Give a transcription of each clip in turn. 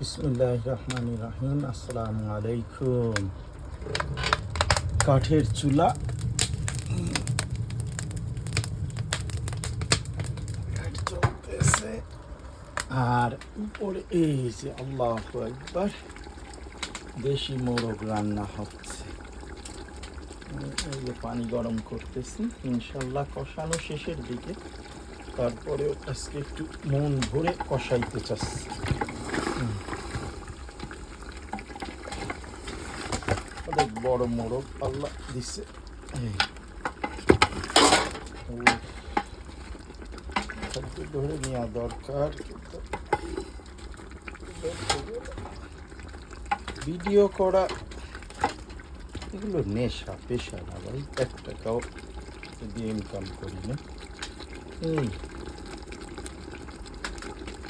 বিসমিল্লাহির রহমানির রহিম। আসসালামু আলাইকুম। কাঠের চুলা, চলতেছে আর উপরে এই যে আল্লাহু আকবার দেশি মোরগ রান্না হচ্ছে। এই যে পানি গরম করতেছি, ইনশাল্লাহ কষানো শেষের দিকে, তারপরেও আজকে একটু মন ভরে কষাইতে চাচ্ছি। অনেক বড় মোরগ আল্লাহ দিছে। ধরে নেওয়া দরকার, কিন্তু ভিডিও করা এগুলো নেশা, পেশা না ভাই। 1 টাকাও দিয়ে ইনকাম করি না। এই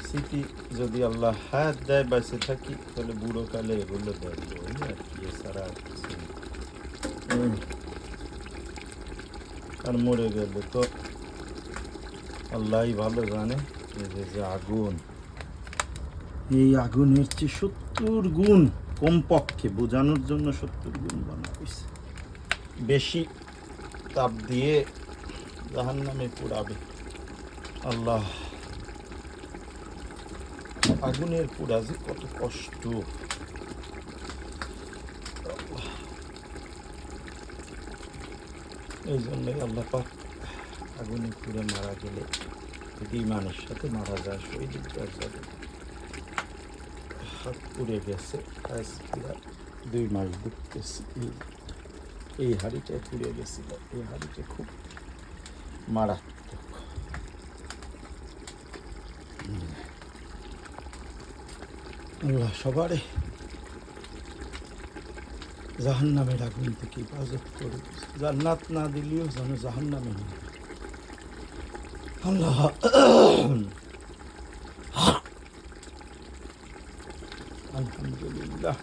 স্মৃতি যদি আল্লাহ হাত দেয় বেঁচে থাকি, তাহলে বুড়ো কালে এগুলো দেখবো, ওই আর কি, এছাড়া আর কিছু না। আর মরে গেলে তো আল্লাহই ভালো জানে। এই যে আগুন, এই আগুনের চেয়ে 70 গুণ কমপক্ষে বোঝানোর জন্য 70 গুণ বানাইছে। বেশি তাপ দিয়ে জাহান্নামে পোড়াবে। আল্লাহ, আগুনের পোড়া যে কত কষ্ট। এই জন্যই আল্লাহ পাক আগুনে পুড়ে মারা গেলে যদি ইমানের সাথে মারা যায়, শহীদ যাবে। হাত পুড়ে গেছে, আজ প্রায় 2 মাস দেখতেছি। এই হাঁড়িটা পুড়ে গেছিল, এই হাঁড়িটা খুব মারাত্মক। আল্লাহ সবারে জাহান্নামের আগুন থেকে হেফাজত করে, জান্নাত না দিলেও যেন জাহান্নামে না। আল্লাহ আলহামদুলিল্লাহ।